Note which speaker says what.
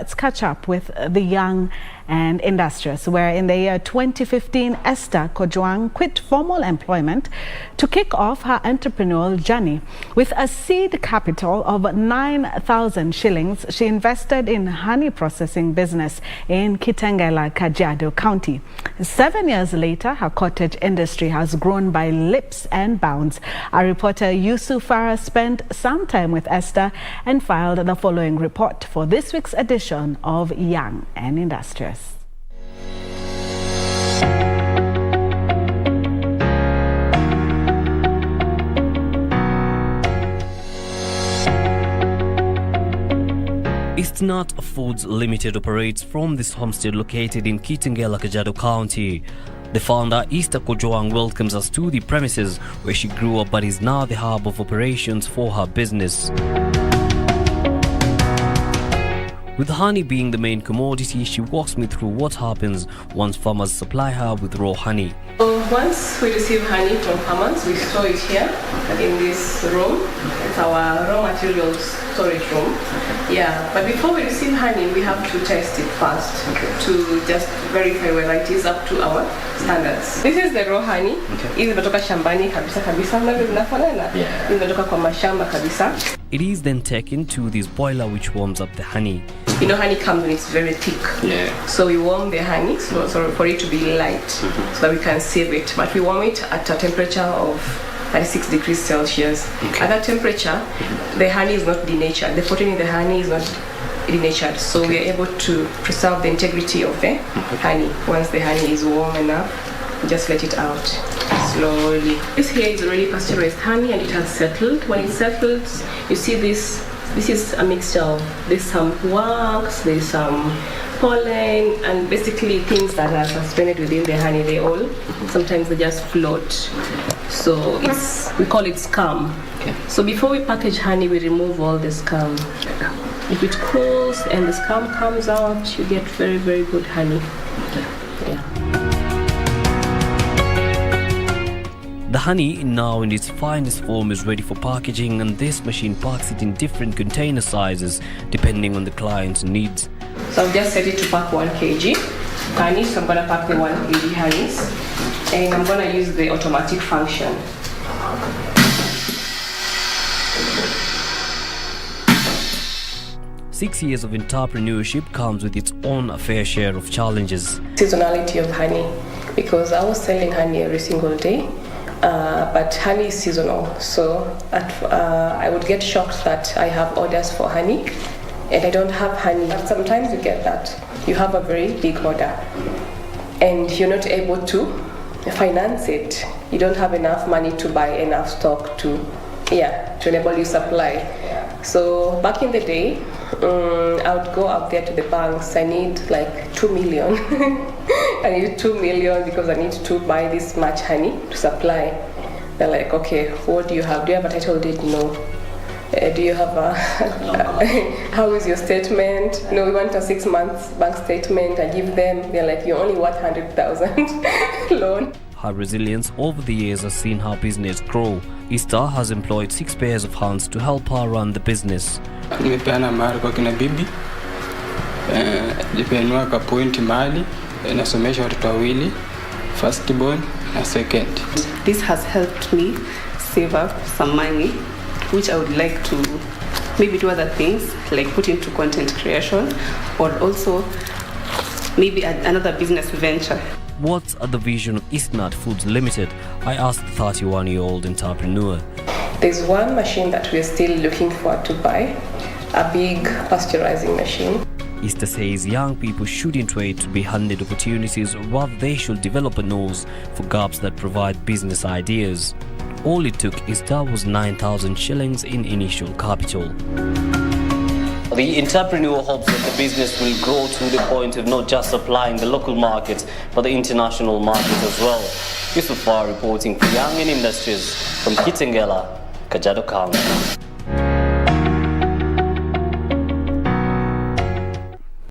Speaker 1: let's catch up with the young and industrious, where in the year 2015, Esther Kojwang quit formal employment to kick off her entrepreneurial journey. With a seed capital of 9,000 shillings, she invested in honey processing business in Kitengela, Kajiado County. 7 years later, her cottage industry has grown by leaps and bounds. Our reporter Yusuf Farah spent some time with Esther and filed the following report for this week's edition of Young and Industrious.
Speaker 2: Istnat Foods Limited operates from this homestead located in Kitengela, Kajiado County. The founder, Esther Kojwang, welcomes us to the premises where she grew up but is now the hub of operations for her business. With honey being the main commodity, she walks me through what happens once farmers supply her with raw honey.
Speaker 3: So once we receive honey from farmers, we store it here in this room. It's our raw materials storage room. Yeah, but before we receive honey, we have to test it first to just verify whether it is up to our standards. This is the raw honey. Hizi zinatoka shambani kabisa kabisa. Navyo vinafanana. Hizi zinatoka kwa mashamba kabisa.
Speaker 2: It is then taken to this boiler which warms up the honey.
Speaker 3: You know, honey comes when it's very thick. Yeah. So we warm the honey so for it to be light, so that we can save it. But we warm it at a temperature of 36 degrees Celsius. At that temperature, the honey is not denatured. The protein in the honey is not denatured. So we are able to preserve the integrity of the honey. Once the honey is warm enough, just let it out slowly. This here is already pasteurized honey and it has settled. When it settles, you see this. This is a mixture of, there's some wax, there's some pollen, and basically things that are suspended within the honey. They all, sometimes they just float. So we call it scum. So before we package honey, we remove all the scum. If it cools and the scum comes out, you get very, very good honey. Yeah.
Speaker 2: The honey, now in its finest form, is ready for packaging, and this machine packs it in different container sizes depending on the client's needs.
Speaker 3: So I've just set it to pack 1 kg honey, so I'm going to pack the 1 kg honeys, and I'm going to use the automatic function.
Speaker 2: Six years of entrepreneurship comes with its own fair share of challenges.
Speaker 3: Seasonality of honey, because I was selling honey every single day. But honey is seasonal, so I would get shocked that I have orders for honey and I don't have honey. But sometimes you get that you have a very big order and you're not able to finance it. You don't have enough money to buy enough stock to enable you supply. So back in the day, I would go out there to the banks. I need like 2 million. I need 2 million because I need to buy this much honey to supply. They're like, okay, what do you have? Do you have a title deed? No. Do you have a, how is your statement? No, we want a 6 months bank statement. I give them, they're like, you're only worth 100,000 loan.
Speaker 2: Her resilience over the years has seen her business grow. Esther has employed 6 pairs of hands to help her run the business.
Speaker 4: Nimepeana mahali kwa kina bibi, nipenua ka point mahali, nasomesha watoto wawili, first born na second.
Speaker 5: This has helped me save up some money, which I would like to maybe do other things, like put into content creation, or also maybe another business venture.
Speaker 2: What's the vision of Istnat Foods Limited? I asked the 31-year-old entrepreneur.
Speaker 3: There's one machine that we're still looking for to buy, a big pasteurizing machine.
Speaker 2: Esther says young people shouldn't wait to be handed opportunities, rather they should develop a nose for gaps that provide business ideas. All it took Esther was 9,000 shillings in initial capital. The entrepreneur hopes that the business will grow to the point of not just supplying the local market, but the international market as well. Yusuf Farah reporting for Young and Industries from Kitengela, Kajiado County.